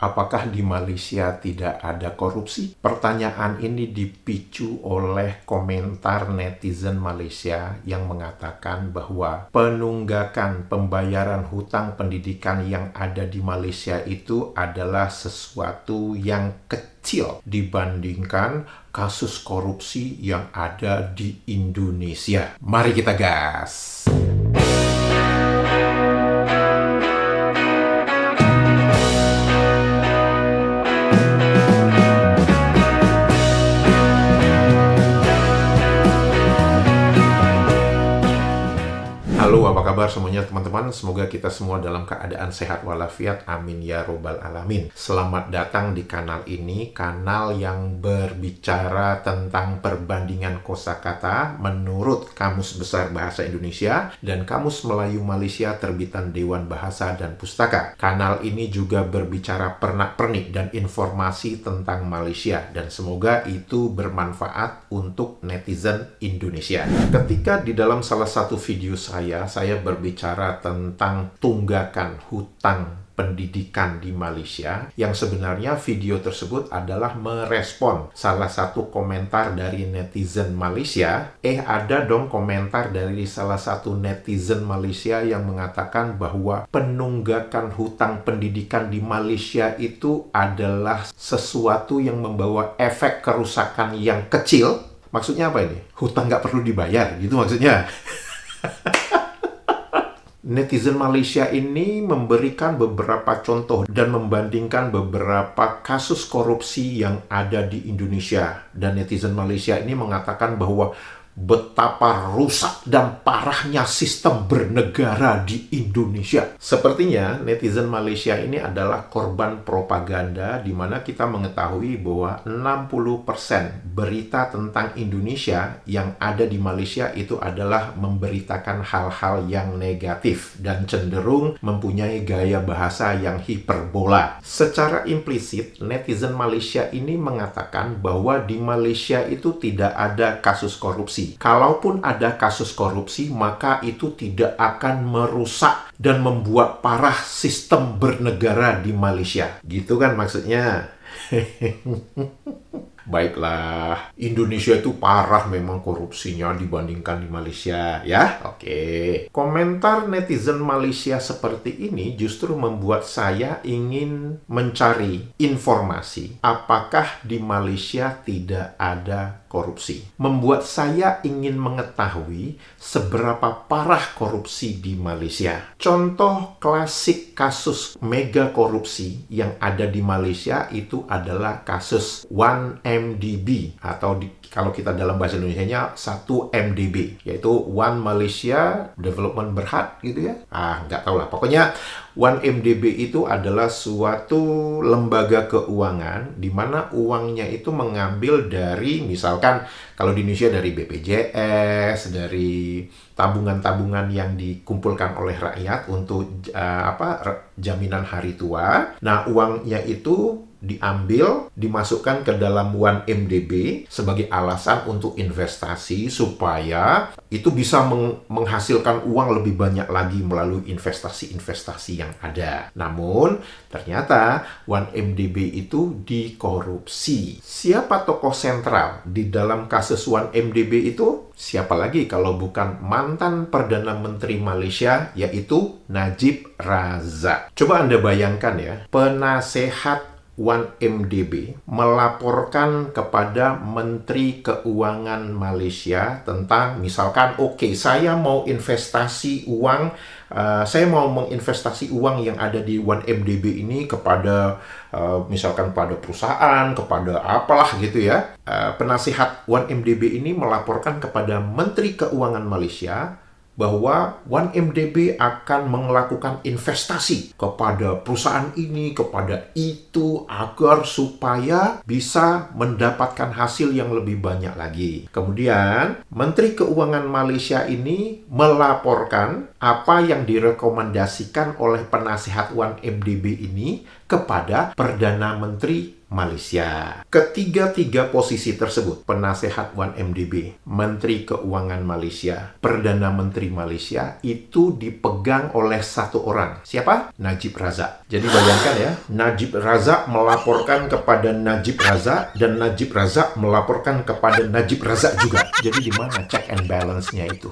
Apakah di Malaysia tidak ada korupsi? Pertanyaan ini dipicu oleh komentar netizen Malaysia yang mengatakan bahwa penunggakan pembayaran hutang pendidikan yang ada di Malaysia itu adalah sesuatu yang kecil dibandingkan kasus korupsi yang ada di Indonesia. Mari kita gas! Halo, apa kabar semuanya teman-teman? Semoga kita semua dalam keadaan sehat walafiat. Amin ya robbal alamin. Selamat datang di kanal ini, kanal yang berbicara tentang perbandingan kosakata menurut Kamus Besar Bahasa Indonesia dan Kamus Melayu Malaysia terbitan Dewan Bahasa dan Pustaka. Kanal ini juga berbicara pernak-pernik dan informasi tentang Malaysia dan semoga itu bermanfaat untuk netizen Indonesia. Ketika di dalam salah satu video saya berbicara tentang tunggakan hutang pendidikan di Malaysia, yang sebenarnya video tersebut adalah merespon salah satu komentar dari netizen Malaysia. Ada dong komentar dari salah satu netizen Malaysia yang mengatakan bahwa penunggakan hutang pendidikan di Malaysia itu adalah sesuatu yang membawa efek kerusakan yang kecil. Maksudnya apa ini? Hutang nggak perlu dibayar, gitu maksudnya. Netizen Malaysia ini memberikan beberapa contoh dan membandingkan beberapa kasus korupsi yang ada di Indonesia. Dan netizen Malaysia ini mengatakan bahwa betapa rusak dan parahnya sistem bernegara di Indonesia. Sepertinya netizen Malaysia ini adalah korban propaganda di mana kita mengetahui bahwa 60% berita tentang Indonesia yang ada di Malaysia itu adalah memberitakan hal-hal yang negatif dan cenderung mempunyai gaya bahasa yang hiperbola. Secara implisit, netizen Malaysia ini mengatakan bahwa di Malaysia itu tidak ada kasus korupsi. Kalaupun ada kasus korupsi, maka itu tidak akan merusak dan membuat parah sistem bernegara di Malaysia. Gitu kan maksudnya? Baiklah, Indonesia itu parah memang korupsinya dibandingkan di Malaysia, ya. Oke. Komentar netizen Malaysia seperti ini justru membuat saya ingin mencari informasi apakah di Malaysia tidak ada korupsi. Membuat saya ingin mengetahui seberapa parah korupsi di Malaysia. Contoh klasik kasus mega korupsi yang ada di Malaysia itu adalah kasus 1MDB atau kalau kita dalam bahasa Indonesianya 1MDB, yaitu One Malaysia Development Berhad gitu ya. Nggak tahu lah. Pokoknya 1MDB itu adalah suatu lembaga keuangan di mana uangnya itu mengambil dari, misalkan kalau di Indonesia dari BPJS, dari tabungan-tabungan yang dikumpulkan oleh rakyat untuk jaminan hari tua. Nah, uangnya itu diambil, dimasukkan ke dalam 1MDB sebagai alasan untuk investasi supaya itu bisa menghasilkan uang lebih banyak lagi melalui investasi-investasi yang ada. Namun, ternyata 1MDB itu dikorupsi. Siapa tokoh sentral di dalam kasus 1MDB itu? Siapa lagi kalau bukan mantan Perdana Menteri Malaysia, yaitu Najib Razak. Coba Anda bayangkan ya, penasehat 1MDB melaporkan kepada Menteri Keuangan Malaysia tentang misalkan, saya mau investasi uang, saya mau menginvestasi uang yang ada di 1MDB ini kepada misalkan pada perusahaan, kepada apalah gitu ya. Penasihat 1MDB ini melaporkan kepada Menteri Keuangan Malaysia bahwa 1MDB akan melakukan investasi kepada perusahaan ini, kepada itu, agar supaya bisa mendapatkan hasil yang lebih banyak lagi. Kemudian, Menteri Keuangan Malaysia ini melaporkan apa yang direkomendasikan oleh penasihat 1MDB ini kepada Perdana Menteri Malaysia. Ketiga-tiga posisi tersebut, penasehat 1MDB, Menteri Keuangan Malaysia, Perdana Menteri Malaysia, itu dipegang oleh satu orang. Siapa? Najib Razak. Jadi bayangkan ya, Najib Razak melaporkan kepada Najib Razak, dan Najib Razak melaporkan kepada Najib Razak juga. Jadi di mana check and balance-nya itu?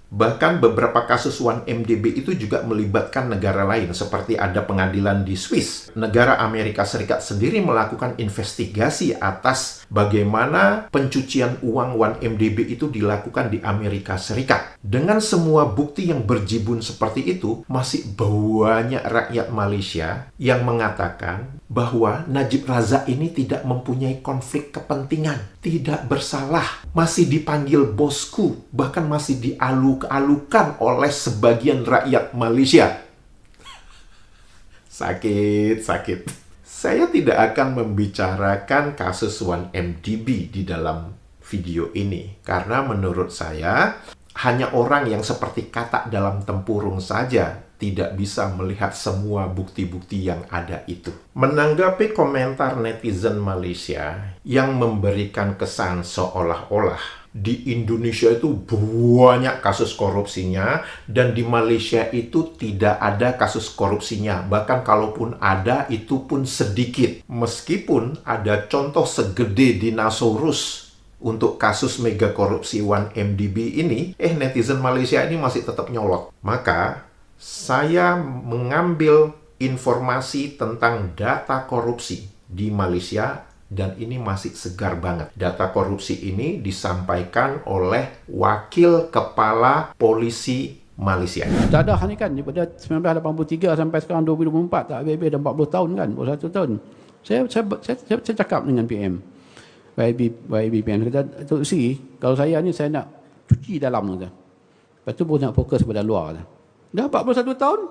Bahkan beberapa kasus 1MDB itu juga melibatkan negara lain, seperti ada pengadilan di Swiss. Negara Amerika Serikat sendiri melakukan investigasi atas bagaimana pencucian uang 1MDB itu dilakukan di Amerika Serikat. Dengan semua bukti yang berjibun seperti itu, masih banyak rakyat Malaysia yang mengatakan bahwa Najib Razak ini tidak mempunyai konflik kepentingan, tidak bersalah, masih dipanggil bosku, bahkan masih dialuk-alukan oleh sebagian rakyat Malaysia. Sakit. Saya tidak akan membicarakan kasus 1MDB di dalam video ini, karena menurut saya hanya orang yang seperti katak dalam tempurung saja tidak bisa melihat semua bukti-bukti yang ada itu. Menanggapi komentar netizen Malaysia yang memberikan kesan seolah-olah di Indonesia itu banyak kasus korupsinya, dan di Malaysia itu tidak ada kasus korupsinya. Bahkan kalaupun ada, itu pun sedikit. Meskipun ada contoh segede dinosaurus untuk kasus mega korupsi 1MDB ini, netizen Malaysia ini masih tetap nyolot. Maka saya mengambil informasi tentang data korupsi di Malaysia, dan ini masih segar banget. Data korupsi ini disampaikan oleh Wakil Kepala Polisi Malaysia. Dadah ni kan, daripada 1983 sampai sekarang 2024, tak habis-habis dah 40 tahun kan, 41 tahun. Saya cakap dengan PM, YB PM, kata, Tok Si, kalau saya ni saya nak cuci dalam tu. Lepas tu baru nak fokus pada luar tu. Dah 41 tahun,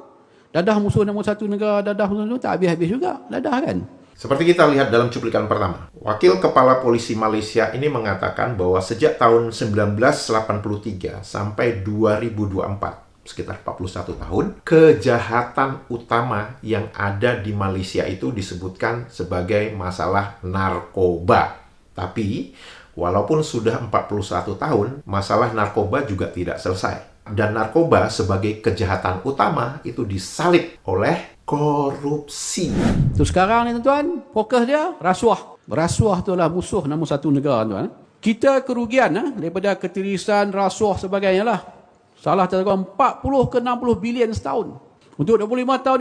dadah musuh nombor satu negara, dadah musuh nombor tak habis-habis juga, dadah kan. Seperti kita lihat dalam cuplikan pertama, Wakil Kepala Polisi Malaysia ini mengatakan bahwa sejak tahun 1983 sampai 2024, sekitar 41 tahun, kejahatan utama yang ada di Malaysia itu disebutkan sebagai masalah narkoba. Tapi, walaupun sudah 41 tahun, masalah narkoba juga tidak selesai. Dan narkoba sebagai kejahatan utama itu disalib oleh korupsi. Tu sekarang ni tuan, fokus dia rasuah. Rasuah tu lah musuh nombor satu negara tuan. Kita kerugian daripada ketirisan, rasuah sebagainya lah. Salah terkira 40 ke 60 bilion setahun. Untuk 25 tahun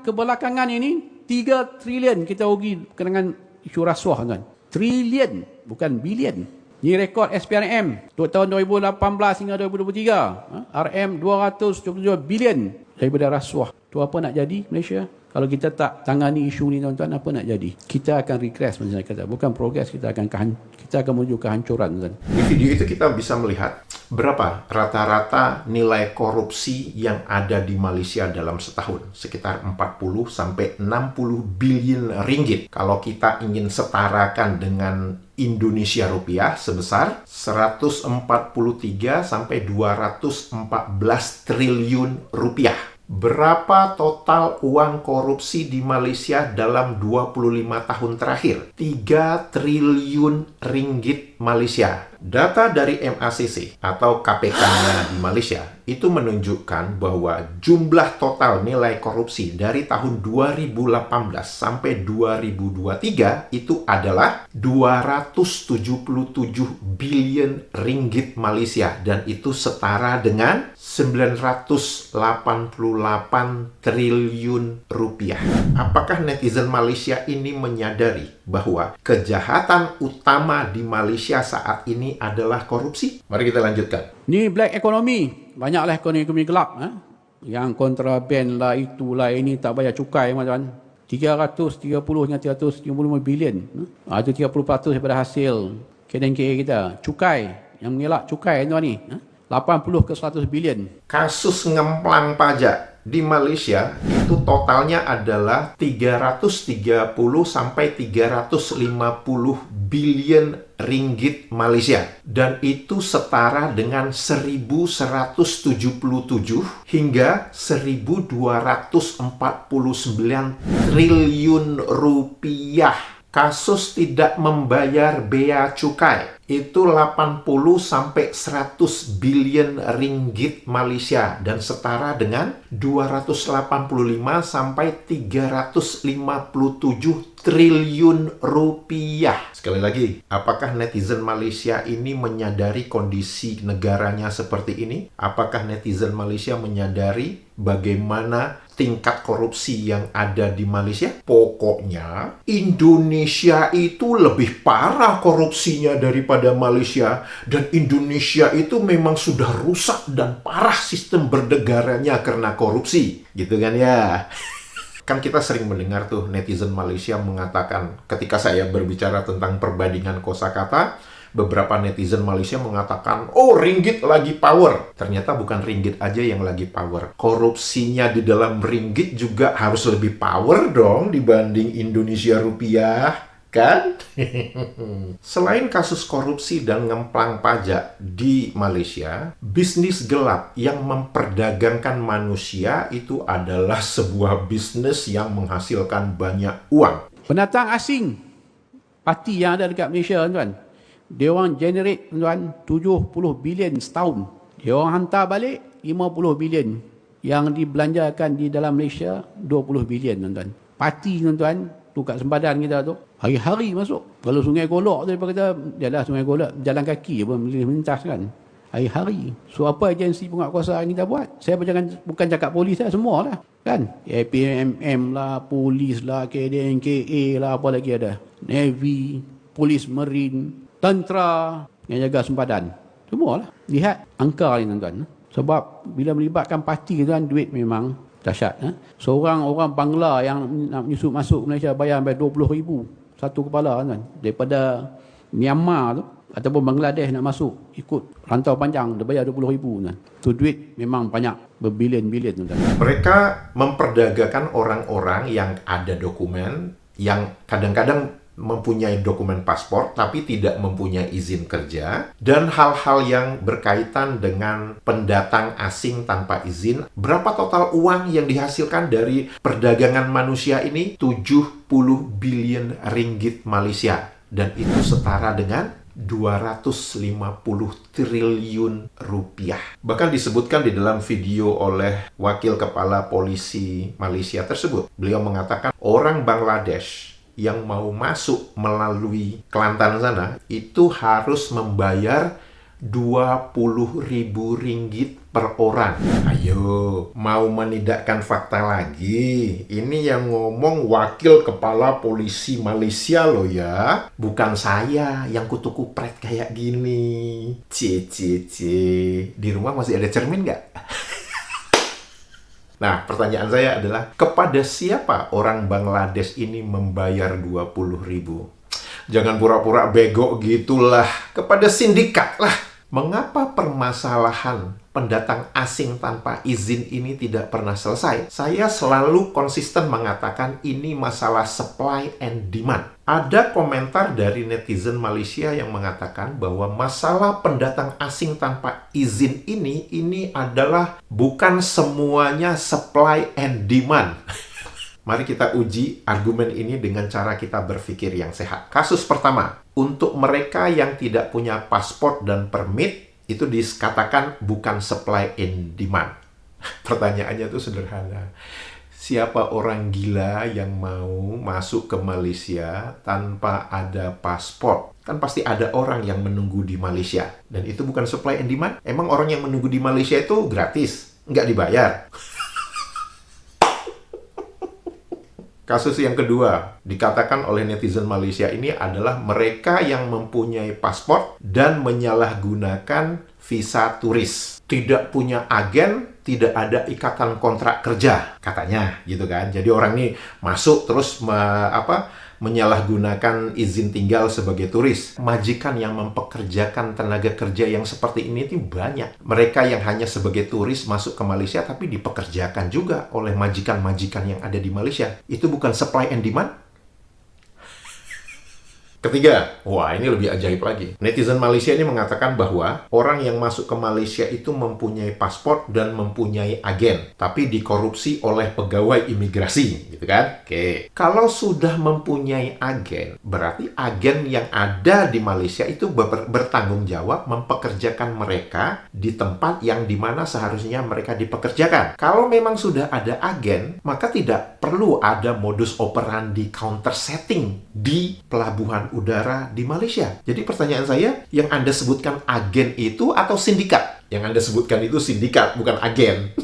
kebelakangan ini, 3 trilion kita rugi dengan isu rasuah tuan. Trilion, bukan bilion. Ini rekod SPRM untuk tahun 2018 hingga 2023. RM 277 bilion daripada rasuah. Tu apa nak jadi Malaysia? Kalau kita tak tangani isu ni tuan-tuan, apa nak jadi? Kita akan regress macam saya kata. Bukan progress, kita akan menuju kehancuran tuan. Di video itu kita bisa melihat berapa rata-rata nilai korupsi yang ada di Malaysia dalam setahun. Sekitar 40 sampai 60 bilion ringgit. Kalau kita ingin setarakan dengan Indonesia rupiah sebesar 143 sampai 214 triliun rupiah. Berapa total uang korupsi di Malaysia dalam 25 tahun terakhir? 3 triliun ringgit Malaysia. Data dari MACC atau KPK-nya di Malaysia itu menunjukkan bahwa jumlah total nilai korupsi dari tahun 2018 sampai 2023 itu adalah 277 bilion ringgit Malaysia, dan itu setara dengan 988 triliun rupiah. Apakah netizen Malaysia ini menyadari bahwa kejahatan utama di Malaysia saat ini adalah korupsi? Mari kita lanjutkan. Ni black economy. Banyaklah ekonomi gelap. Yang kontraben lah, itulah, ini tak bayar cukai tuan. 330 hingga 355 bilion. Itu 30% daripada hasil KDNKA kita. Cukai. Yang mengelak cukai tuan ni. 80 ke 100 bilion. Kasus ngemplang pajak di Malaysia itu totalnya adalah 330 sampai 350 bilion ringgit Malaysia. Dan itu setara dengan 1.177 hingga 1.249 triliun rupiah. Kasus tidak membayar bea cukai itu 80 sampai 100 bilion ringgit Malaysia dan setara dengan 285 sampai 357 triliun rupiah. Sekali lagi, apakah netizen Malaysia ini menyadari kondisi negaranya seperti ini? Apakah netizen Malaysia menyadari bagaimana tingkat korupsi yang ada di Malaysia? Pokoknya, Indonesia itu lebih parah korupsinya daripada Malaysia. Dan Indonesia itu memang sudah rusak dan parah sistem bernegaranya karena korupsi. Gitu kan ya? Kan kita sering mendengar tuh netizen Malaysia mengatakan, ketika saya berbicara tentang perbandingan kosakata, beberapa netizen Malaysia mengatakan, oh ringgit lagi power. Ternyata bukan ringgit aja yang lagi power. Korupsinya di dalam ringgit juga harus lebih power dong dibanding Indonesia rupiah. Kan? Selain kasus korupsi dan ngemplang pajak di Malaysia, bisnis gelap yang memperdagangkan manusia itu adalah sebuah bisnis yang menghasilkan banyak uang. Pendatang asing, parti yang ada dekat Malaysia, tuan, dia orang generate, tuan, 70 bilion setahun. Dia orang hantar balik 50 bilion. Yang dibelanjakan di dalam Malaysia 20 bilion, tuan. Parti, tuan, tu kat sempadan kita tu, hari-hari masuk. Kalau Sungai Golok tu, kita jalan Sungai Golok, jalan kaki pun melintas kan. Hari-hari. So, apa agensi penguatkuasaan kita buat? Saya bukan cakap polis lah, semua lah. Kan? APMM lah, polis lah, KDNKA lah, apa lagi ada. Navy, polis marine, tentera yang jaga sempadan. Semua lah. Lihat angka ni, tuan-tuan. Sebab bila melibatkan parti, tuan, duit memang dahsyat. Seorang orang Bangla yang nak menyusup masuk Malaysia bayar sampai 20,000 satu kepala, kan? Daripada Myanmar tu ataupun Bangladesh nak masuk ikut rantau panjang dia bayar 20,000, kan? Tu duit memang banyak, berbilion-bilion, kan? Mereka memperdagangkan orang-orang yang ada dokumen, yang kadang-kadang mempunyai dokumen paspor tapi tidak mempunyai izin kerja, dan hal-hal yang berkaitan dengan pendatang asing tanpa izin. Berapa total uang yang dihasilkan dari perdagangan manusia ini? 70 bilion ringgit Malaysia, dan itu setara dengan 250 triliun rupiah. Bahkan disebutkan di dalam video oleh Wakil Kepala Polisi Malaysia tersebut, beliau mengatakan orang Bangladesh yang mau masuk melalui Kelantan sana itu harus membayar 20.000 ringgit per orang. Ayo, mau menidakkan fakta lagi? Ini yang ngomong Wakil Kepala Polisi Malaysia loh ya. Bukan saya yang kutu kupret kayak gini. Di rumah masih ada cermin nggak? Nah, pertanyaan saya adalah, kepada siapa orang Bangladesh ini membayar 20.000? Jangan pura-pura bego gitulah. Kepada sindikat lah. Mengapa permasalahan pendatang asing tanpa izin ini tidak pernah selesai? Saya selalu konsisten mengatakan ini masalah supply and demand. Ada komentar dari netizen Malaysia yang mengatakan bahwa masalah pendatang asing tanpa izin ini adalah bukan semuanya supply and demand. Mari kita uji argumen ini dengan cara kita berpikir yang sehat. Kasus pertama, untuk mereka yang tidak punya paspor dan permit, itu dikatakan bukan supply and demand. Pertanyaannya itu sederhana. Siapa orang gila yang mau masuk ke Malaysia tanpa ada paspor? Kan pasti ada orang yang menunggu di Malaysia. Dan itu bukan supply and demand? Emang orang yang menunggu di Malaysia itu gratis? Nggak dibayar? Kasus yang kedua, dikatakan oleh netizen Malaysia ini adalah mereka yang mempunyai paspor dan menyalahgunakan visa turis. Tidak punya agen, tidak ada ikatan kontrak kerja, katanya gitu kan. Jadi orang ini masuk terus menyalahgunakan izin tinggal sebagai turis. Majikan yang mempekerjakan tenaga kerja yang seperti ini itu banyak. Mereka yang hanya sebagai turis masuk ke Malaysia tapi dipekerjakan juga oleh majikan-majikan yang ada di Malaysia. Itu bukan supply and demand? Ketiga, wah ini lebih ajaib lagi. Netizen Malaysia ini mengatakan bahwa orang yang masuk ke Malaysia itu mempunyai paspor dan mempunyai agen, tapi dikorupsi oleh pegawai imigrasi, gitu kan? Oke. Kalau sudah mempunyai agen, berarti agen yang ada di Malaysia itu bertanggung jawab mempekerjakan mereka di tempat yang dimana seharusnya mereka dipekerjakan. Kalau memang sudah ada agen, maka tidak perlu ada modus operandi counter setting di pelabuhan udara di Malaysia. Jadi pertanyaan saya, yang Anda sebutkan agen itu atau sindikat? Yang Anda sebutkan itu sindikat, bukan agen.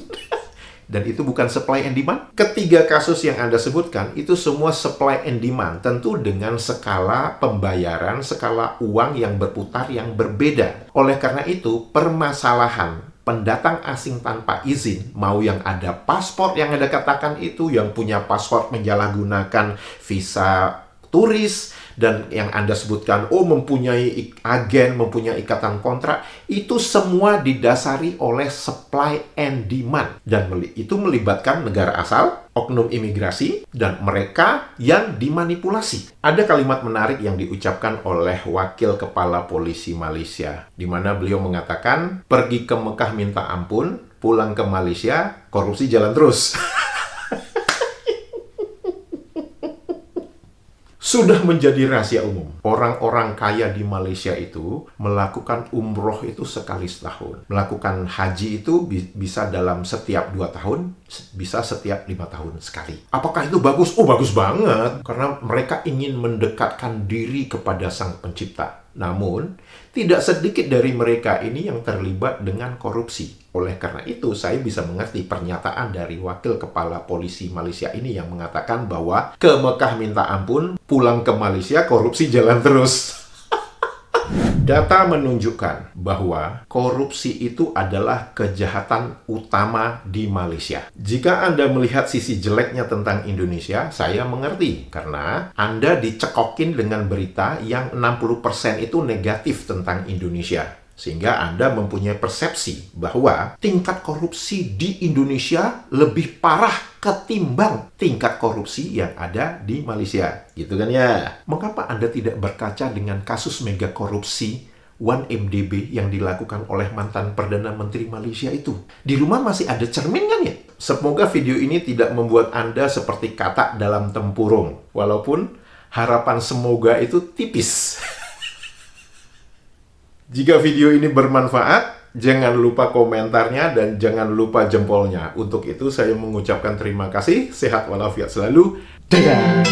Dan itu bukan supply and demand. Ketiga kasus yang Anda sebutkan, itu semua supply and demand. Tentu dengan skala pembayaran, skala uang yang berputar yang berbeda. Oleh karena itu, permasalahan pendatang asing tanpa izin, mau yang ada paspor yang Anda katakan itu, yang punya paspor menyalahgunakan visa turis, dan yang Anda sebutkan, mempunyai agen, mempunyai ikatan kontrak, itu semua didasari oleh supply and demand. Dan itu melibatkan negara asal, oknum imigrasi, dan mereka yang dimanipulasi. Ada kalimat menarik yang diucapkan oleh Wakil Kepala Polisi Malaysia, di mana beliau mengatakan, pergi ke Mekah minta ampun, pulang ke Malaysia, korupsi jalan terus. Sudah menjadi rahasia umum. Orang-orang kaya di Malaysia itu melakukan umroh itu sekali setahun. Melakukan haji itu bisa dalam setiap 2 tahun, bisa setiap 5 tahun sekali. Apakah itu bagus? Oh, bagus banget. Karena mereka ingin mendekatkan diri kepada Sang Pencipta. Namun, tidak sedikit dari mereka ini yang terlibat dengan korupsi. Oleh karena itu, saya bisa mengerti pernyataan dari Wakil Kepala Polisi Malaysia ini yang mengatakan bahwa ke Mekah minta ampun, pulang ke Malaysia, korupsi jalan terus. Data menunjukkan bahwa korupsi itu adalah kejahatan utama di Malaysia. Jika Anda melihat sisi jeleknya tentang Indonesia, saya mengerti. Karena Anda dicekokin dengan berita yang 60% itu negatif tentang Indonesia. Sehingga Anda mempunyai persepsi bahwa tingkat korupsi di Indonesia lebih parah ketimbang tingkat korupsi yang ada di Malaysia. Gitu kan ya? Mengapa Anda tidak berkaca dengan kasus mega korupsi 1MDB yang dilakukan oleh mantan Perdana Menteri Malaysia itu? Di rumah masih ada cermin kan ya? Semoga video ini tidak membuat Anda seperti katak dalam tempurung. Walaupun harapan semoga itu tipis. Jika video ini bermanfaat, jangan lupa komentarnya dan jangan lupa jempolnya. Untuk itu saya mengucapkan terima kasih, sehat walafiat selalu. Dadah!